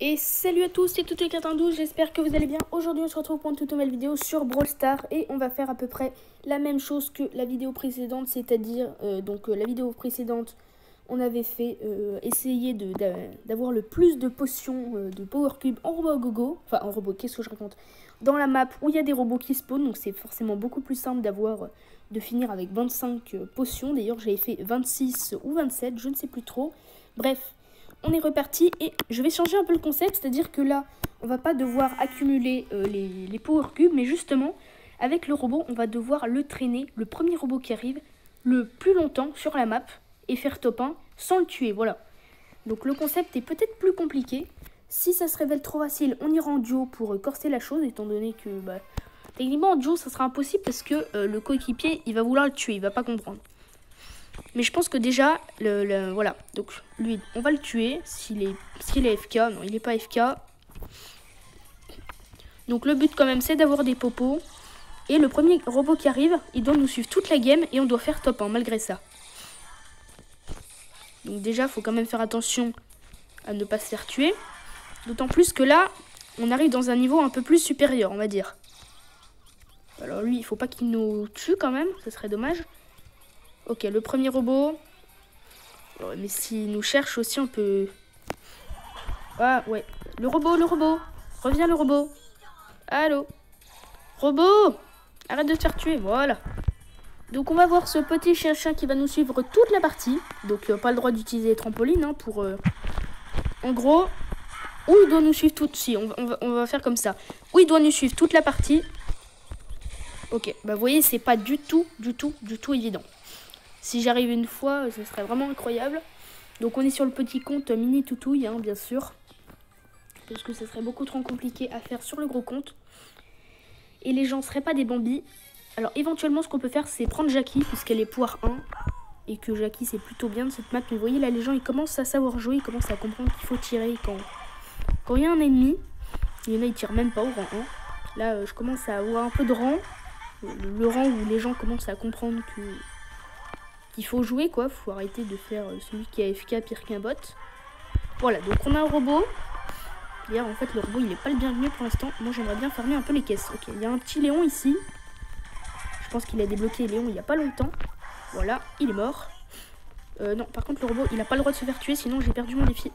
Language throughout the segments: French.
Et salut à tous, c'est Toutou92, j'espère que vous allez bien. Aujourd'hui on se retrouve pour une toute nouvelle vidéo sur Brawl Stars et on va faire à peu près la même chose que la vidéo précédente, c'est-à-dire la vidéo précédente on avait fait essayer d'avoir le plus de potions de Power Cube en robot gogo, enfin en robot, qu'est-ce que je raconte, dans la map où il y a des robots qui spawnent, donc c'est forcément beaucoup plus simple de finir avec 25 potions. D'ailleurs j'avais fait 26 ou 27, je ne sais plus trop, bref. On est reparti et je vais changer un peu le concept, c'est-à-dire que là, on va pas devoir accumuler les Power Cubes, mais justement, avec le robot, on va devoir le traîner, le premier robot qui arrive, le plus longtemps sur la map et faire top 1 sans le tuer, voilà. Donc le concept est peut-être plus compliqué. Si ça se révèle trop facile, on ira en duo pour corser la chose, étant donné que, techniquement en duo, ça sera impossible parce que le coéquipier, il va vouloir le tuer, il va pas comprendre. Mais je pense que déjà, voilà, donc lui, on va le tuer s'il est FK. Non, il n'est pas FK. Donc le but quand même, c'est d'avoir des popos. Et le premier robot qui arrive, il doit nous suivre toute la game et on doit faire top 1 malgré ça. Donc déjà, il faut quand même faire attention à ne pas se faire tuer. D'autant plus que là, on arrive dans un niveau un peu plus supérieur, on va dire. Alors lui, il faut pas qu'il nous tue quand même, ce serait dommage. Ok, le premier robot. Oh, mais s'il nous cherche aussi, on peut... Ah, ouais. Le robot. Reviens, le robot. Allô. Robot. Arrête de te faire tuer, voilà. Donc, on va voir ce petit chien qui va nous suivre toute la partie. Donc, pas le droit d'utiliser les trampolines, hein, pour... En gros, où il doit nous suivre toute... Si, on va faire comme ça. Où il doit nous suivre toute la partie. Ok, bah, vous voyez, c'est pas du tout évident. Si j'arrive une fois, ce serait vraiment incroyable. Donc on est sur le petit compte mini toutouille, hein, bien sûr. Parce que ce serait beaucoup trop compliqué à faire sur le gros compte. Et les gens ne seraient pas des bambis. Alors éventuellement, ce qu'on peut faire, c'est prendre Jackie, puisqu'elle est poire 1. Et que Jackie, c'est plutôt bien de cette map. Mais vous voyez, là, les gens, ils commencent à savoir jouer. Ils commencent à comprendre qu'il faut tirer quand il y a un ennemi. Il y en a, ils tirent même pas au rang 1. Là, je commence à avoir un peu de rang. Le rang où les gens commencent à comprendre qu'il faut jouer, quoi. Faut arrêter de faire celui qui est AFK pire qu'un bot. Voilà, donc on a un robot. D'ailleurs, en fait, le robot, il est pas le bienvenu pour l'instant. Moi, j'aimerais bien farmer un peu les caisses. Ok, il y a un petit Léon ici. Je pense qu'il a débloqué Léon il y a pas longtemps. Voilà, il est mort. Non, par contre, le robot, il a pas le droit de se faire tuer, sinon j'ai perdu mon défi.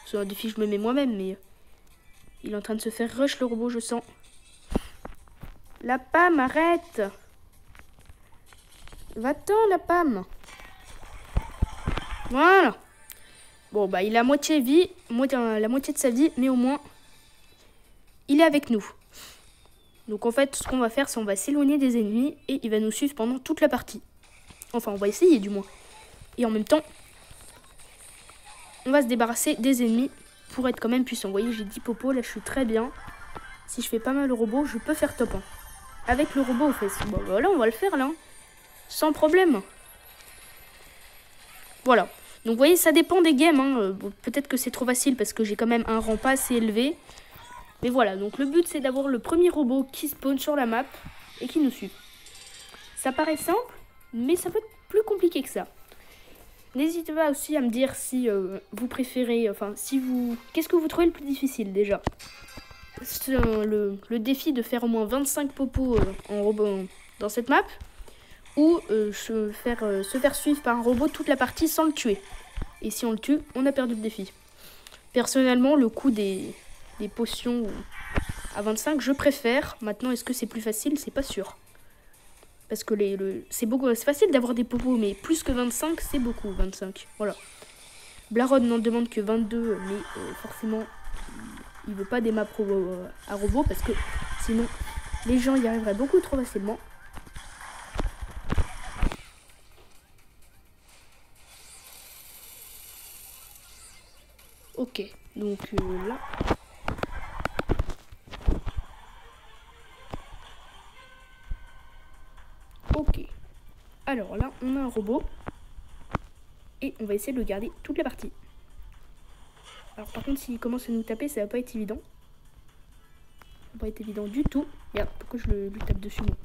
C'est un défi, je me mets moi-même, mais... Il est en train de se faire rush, le robot, je sens. La Pam, arrête! Va-t'en, la Pam! Voilà. Bon, bah, il a moitié vie, la moitié de sa vie, mais au moins, il est avec nous. Donc, en fait, ce qu'on va faire, c'est on va s'éloigner des ennemis et il va nous suivre pendant toute la partie. Enfin, on va essayer, du moins. Et en même temps, on va se débarrasser des ennemis pour être quand même puissant. Vous voyez, j'ai 10 popos, là, je suis très bien. Si je fais pas mal le robot, je peux faire top 1. Avec le robot aux fesses. Bon, voilà, on va le faire, là. Sans problème. Voilà. Donc vous voyez, ça dépend des games, hein. Peut-être que c'est trop facile parce que j'ai quand même un rang pas assez élevé. Mais voilà, donc le but c'est d'avoir le premier robot qui spawn sur la map et qui nous suit. Ça paraît simple, mais ça peut être plus compliqué que ça. N'hésitez pas aussi à me dire si vous préférez, enfin si vous... Qu'est-ce que vous trouvez le plus difficile déjà? Le défi de faire au moins 25 popos en robot dans cette map, ou se faire suivre par un robot toute la partie sans le tuer. Et si on le tue, on a perdu le défi. Personnellement, le coup des potions à 25, je préfère. Maintenant, est-ce que c'est plus facile? C'est pas sûr. Parce que c'est facile d'avoir des popos, mais plus que 25, c'est beaucoup, 25. Voilà. Blaron n'en demande que 22, mais forcément, il veut pas des maps à robots, parce que sinon, les gens y arriveraient beaucoup trop facilement. Ok, donc là... Ok. Alors là, on a un robot. Et on va essayer de le garder toute la partie. Alors par contre, s'il commence à nous taper, ça va pas être évident. Ça va pas être évident du tout. Regarde, pourquoi je lui tape dessus, moi.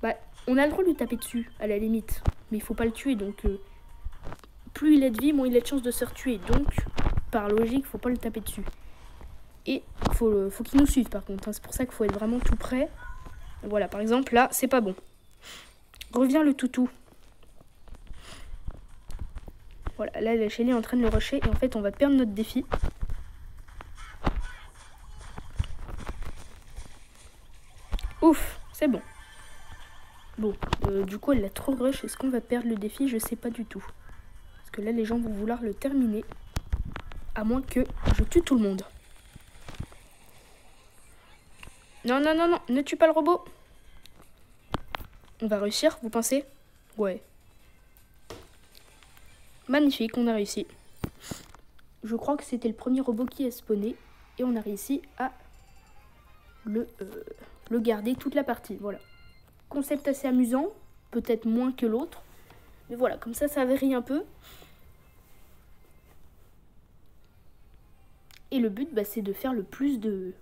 Bah, on a le droit de lui taper dessus, à la limite. Mais il faut pas le tuer, donc... plus il a de vie, moins il a de chance de se retuer. Donc, par logique, faut pas le taper dessus. Et faut qu'ils nous suivent par contre. Hein. C'est pour ça qu'il faut être vraiment tout près. Voilà, par exemple, là, c'est pas bon. Reviens le toutou. Voilà, là, la Shelly est en train de le rusher. Et en fait, on va perdre notre défi. Ouf, c'est bon. Bon, du coup, elle l'a trop rush. Est-ce qu'on va perdre le défi? Je sais pas du tout. Parce que là, les gens vont vouloir le terminer. À moins que je tue tout le monde. Non, non, non, non, ne tue pas le robot. On va réussir, vous pensez? Ouais. Magnifique, on a réussi. Je crois que c'était le premier robot qui a spawné. Et on a réussi à le garder toute la partie. Voilà. Concept assez amusant. Peut-être moins que l'autre. Mais voilà, comme ça varie un peu. Et le but, bah, c'est de faire le plus de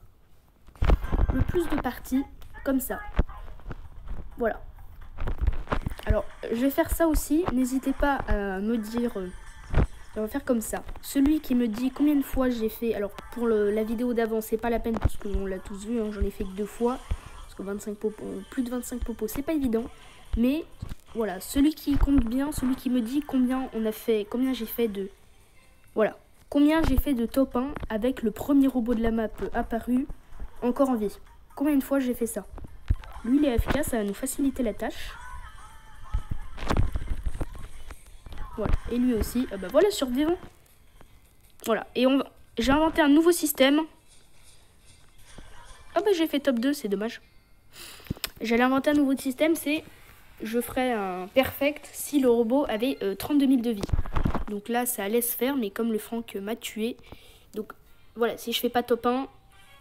parties comme ça. Voilà. Alors, je vais faire ça aussi. N'hésitez pas à me dire... on va faire comme ça. Celui qui me dit combien de fois j'ai fait... Alors, pour la vidéo d'avant, c'est pas la peine parce qu'on l'a tous vu. Hein, j'en ai fait que 2 fois. Parce que 25 popos, plus de 25 popos, c'est pas évident. Mais, voilà. Celui qui compte bien, celui qui me dit combien on a fait... Combien j'ai fait de... Voilà. Combien j'ai fait de top 1 avec le premier robot de la map apparu encore en vie. Combien de fois j'ai fait ça? Lui, il est efficace, ça va nous faciliter la tâche. Voilà, et lui aussi. Bah voilà, survivant. Voilà, et j'ai inventé un nouveau système. Ah bah j'ai fait top 2, c'est dommage. J'allais inventer un nouveau système, c'est... Je ferais un perfect si le robot avait 32 000 de vie. Donc là, ça allait se faire, mais comme le Franck m'a tué. Donc voilà, si je fais pas top 1,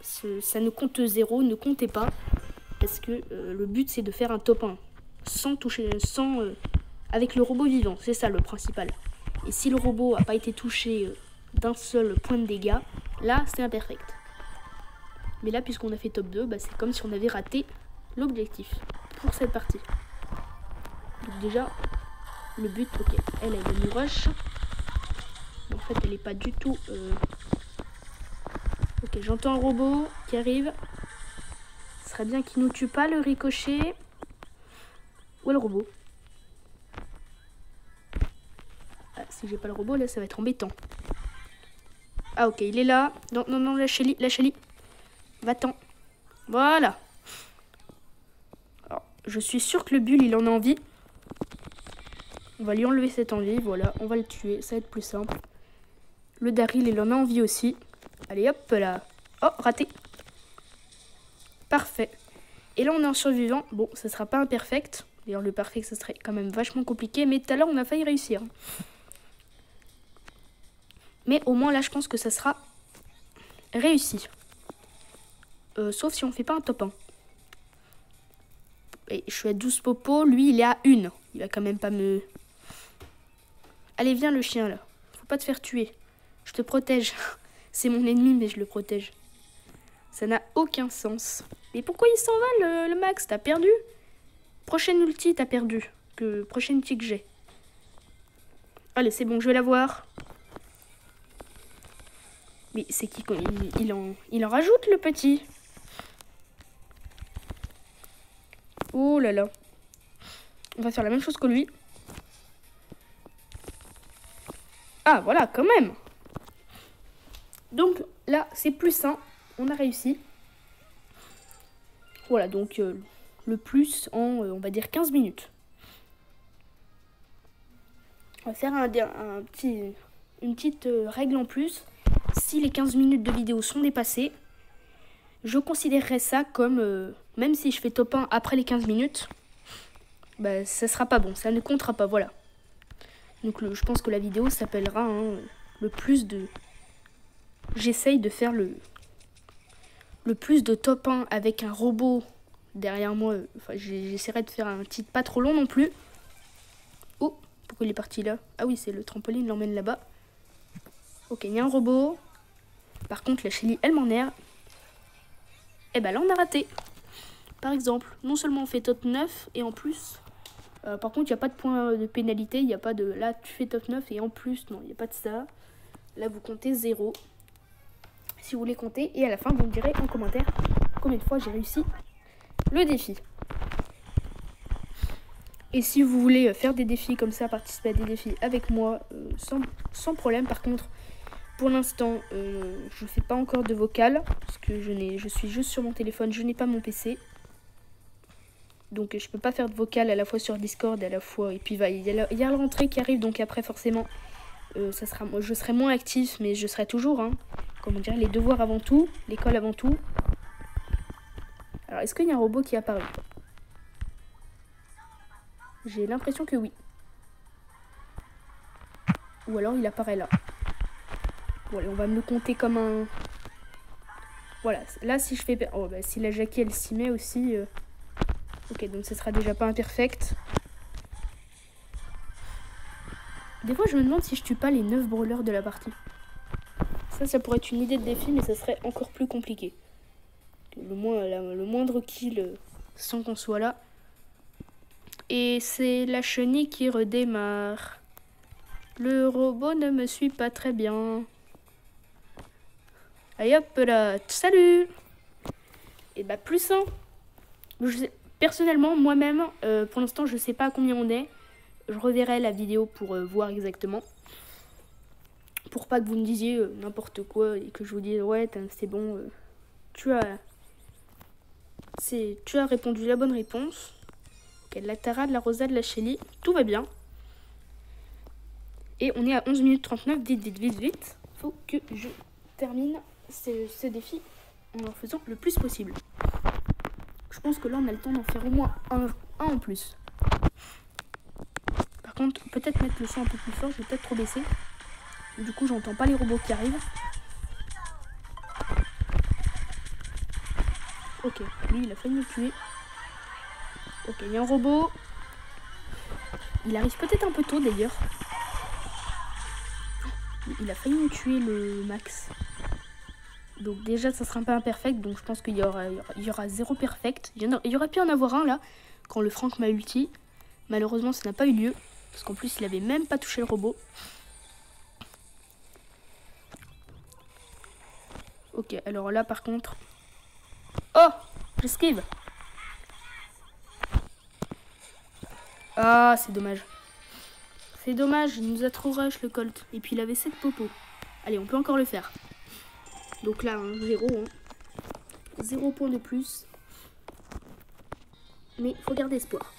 ça ne compte 0, ne comptez pas. Parce que le but, c'est de faire un top 1. Sans toucher, avec le robot vivant, c'est ça le principal. Et si le robot n'a pas été touché d'un seul point de dégâts, là, c'est imperfect. Mais là, puisqu'on a fait top 2, bah, c'est comme si on avait raté l'objectif pour cette partie. Donc déjà, le but, ok, elle est nous rush. En fait, elle n'est pas du tout... Ok, j'entends un robot qui arrive. Ce serait bien qu'il nous tue pas, le ricochet. Où est le robot? Ah, si j'ai pas le robot, là, ça va être embêtant. Ah, ok, il est là. Non, non, non, lâchez-le, lâchez-le. Va-t'en. Voilà. Alors, je suis sûr que le bull, il en a envie. On va lui enlever cette envie, voilà. On va le tuer, ça va être plus simple. Le Daryl, il en a envie aussi. Allez, hop là. Oh, raté. Parfait. Et là, on est en survivant. Bon, ça sera pas imperfect. D'ailleurs, le perfect, ça serait quand même vachement compliqué. Mais tout à l'heure, on a failli réussir. Mais au moins, là, je pense que ça sera réussi. Sauf si on fait pas un top 1. Et je suis à 12 popos. Lui, il est à 1. Il va quand même pas me... Allez, viens, le chien, là. Faut pas te faire tuer. Je te protège. C'est mon ennemi, mais je le protège. Ça n'a aucun sens. Mais pourquoi il s'en va, le Max? T'as perdu? Prochaine ulti, t'as perdu. Prochaine ulti que j'ai. Allez, c'est bon, je vais la voir. Mais c'est qui il en rajoute, le petit. Oh là là. On va faire la même chose que lui. Ah, voilà, quand même. Donc, là, c'est plus sain. On a réussi. Voilà, donc, le plus en, on va dire, 15 minutes. On va faire une petite règle en plus. Si les 15 minutes de vidéo sont dépassées, je considérerais ça comme... même si je fais top 1 après les 15 minutes, bah, ça sera pas bon. Ça ne comptera pas, voilà. Donc, je pense que la vidéo s'appellera le plus de... J'essaye de faire le plus de top 1 avec un robot derrière moi. Enfin, j'essaierai de faire un titre pas trop long non plus. Oh, pourquoi il est parti là? Ah oui, c'est le trampoline, il l'emmène là-bas. Ok, il y a un robot. Par contre, la Shelly, elle m'énerve. Et ben là, on a raté. Par exemple, non seulement on fait top 9, et en plus... par contre, il n'y a pas de point de pénalité. Il n'y a pas de... Là, tu fais top 9, et en plus, non, il n'y a pas de ça. Là, vous comptez 0. si vous voulez compter. Et à la fin, vous me direz en commentaire combien de fois j'ai réussi le défi. Et si vous voulez faire des défis comme ça, participer à des défis avec moi, sans problème. Par contre, pour l'instant, je ne fais pas encore de vocal, parce que je suis juste sur mon téléphone, je n'ai pas mon PC. Donc je peux pas faire de vocal à la fois sur Discord, à la fois... Et puis il y a la rentrée qui arrive, donc après forcément, je serai moins actif, mais je serai toujours, comment dire, les devoirs avant tout, l'école avant tout. Alors, est-ce qu'il y a un robot qui est apparu? J'ai l'impression que oui. Ou alors il apparaît là. Bon, allez, on va me le compter comme un... Voilà, là si je fais... Oh, bah, si la Jackie elle s'y met aussi... Ok, donc ce sera déjà pas imperfect. Des fois je me demande si je tue pas les 9 brawlers de la partie. Ça pourrait être une idée de défi, mais ça serait encore plus compliqué. Le moindre kill sans qu'on soit là. Et c'est la chenille qui redémarre. Le robot ne me suit pas très bien. Allez hop là, salut. Et bah plus 1. Personnellement, moi-même, pour l'instant, je sais pas à combien on est. Je reverrai la vidéo pour voir exactement. Pour pas que vous me disiez n'importe quoi et que je vous dise ouais, c'est bon, tu as répondu la bonne réponse. Ok, la Tara, la Rosa, de la Shelly, tout va bien. Et on est à 11 minutes 39, vite. Faut que je termine ce défi en faisant le plus possible. Je pense que là, on a le temps d'en faire au moins un en plus. Par contre, peut-être mettre le son un peu plus fort, je vais peut-être trop baisser. Du coup, j'entends pas les robots qui arrivent. Ok, lui, il a failli me tuer. Ok, il y a un robot. Il arrive peut-être un peu tôt, d'ailleurs. Il a failli me tuer le max. Donc déjà, ça sera un peu imperfect. Donc je pense qu'il y aura 0 perfect. Il y aurait pu en avoir un, là, quand le Franck m'a ulti. Malheureusement, ça n'a pas eu lieu. Parce qu'en plus, il avait même pas touché le robot. Ok, alors là, par contre... Oh, j'esquive. Ah, c'est dommage. C'est dommage, il nous a trop rush le Colt. Et puis il avait 7 popos. Allez, on peut encore le faire. Donc là, 0. 0 points de plus. Mais il faut garder espoir.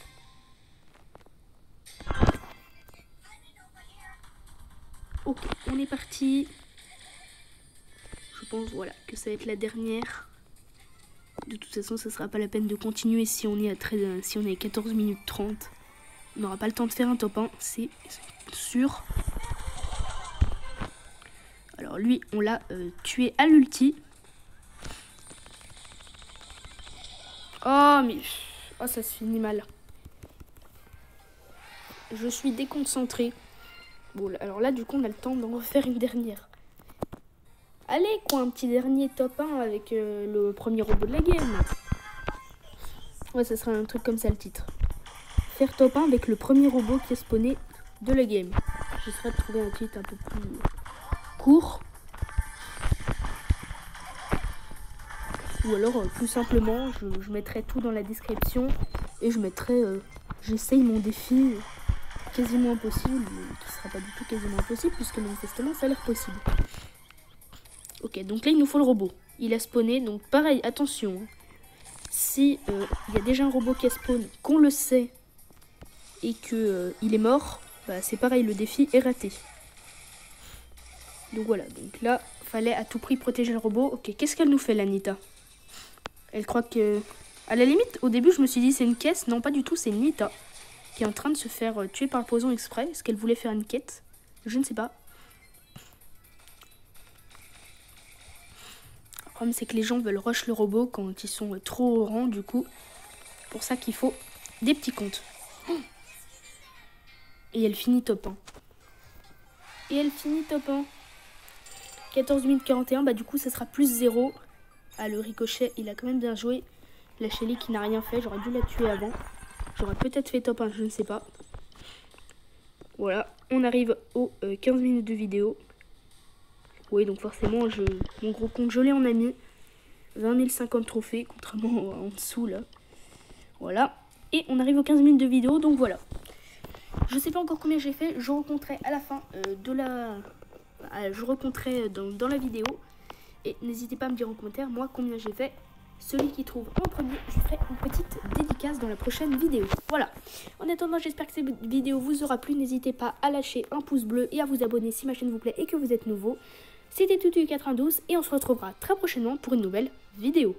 Ok, on est parti. Je pense voilà, que ça va être la dernière. De toute façon, ça sera pas la peine de continuer si on est à 14 minutes 30. On n'aura pas le temps de faire un top 1, c'est sûr. Alors lui, on l'a tué à l'ulti. Oh, mais... Oh, ça se finit mal. Je suis déconcentrée. Bon, alors là, du coup, on a le temps d'en refaire une dernière. Allez, quoi, un petit dernier top 1 avec le premier robot de la game. Ouais, ça sera un truc comme ça, le titre. Faire top 1 avec le premier robot qui est spawné de la game. J'essaierai de trouver un titre un peu plus court. Ou alors, plus simplement, je mettrai tout dans la description. Et je mettrai, j'essaye mon défi quasiment impossible. Mais qui sera pas du tout quasiment impossible, puisque manifestement, ça a l'air possible. Ok, donc là, il nous faut le robot. Il a spawné, donc pareil, attention. Si il y a déjà un robot qui a spawn, qu'on le sait, et que il est mort, bah, c'est pareil, le défi est raté. Donc voilà, donc là, fallait à tout prix protéger le robot. Ok, qu'est-ce qu'elle nous fait, l'Anita? Elle croit que... À la limite, au début, je me suis dit, c'est une caisse. Non, pas du tout, c'est une Nita qui est en train de se faire tuer par le poison exprès. Est-ce qu'elle voulait faire une quête? Je ne sais pas. Le problème, c'est que les gens veulent rush le robot quand ils sont trop au rang, du coup. C'est pour ça qu'il faut des petits comptes. Et elle finit top 1. Et elle finit top 1. 14 minutes 41, bah du coup, ça sera plus 0. Ah, le ricochet, il a quand même bien joué. La Shelly qui n'a rien fait, j'aurais dû la tuer avant. J'aurais peut-être fait top 1, je ne sais pas. Voilà, on arrive aux 15 minutes de vidéo. Oui, donc forcément, mon gros compte, je l'ai en ami. 20 050 trophées, contrairement en dessous, là. Voilà. Et on arrive aux 15 minutes de vidéo, donc voilà. Je sais pas encore combien j'ai fait. Je recompterai à la fin de la... Je recompterai dans la vidéo. Et n'hésitez pas à me dire en commentaire, moi, combien j'ai fait. Celui qui trouve en premier, je ferai une petite dédicace dans la prochaine vidéo. Voilà. En attendant, j'espère que cette vidéo vous aura plu. N'hésitez pas à lâcher un pouce bleu et à vous abonner si ma chaîne vous plaît et que vous êtes nouveau. C'était Tutu92 et on se retrouvera très prochainement pour une nouvelle vidéo.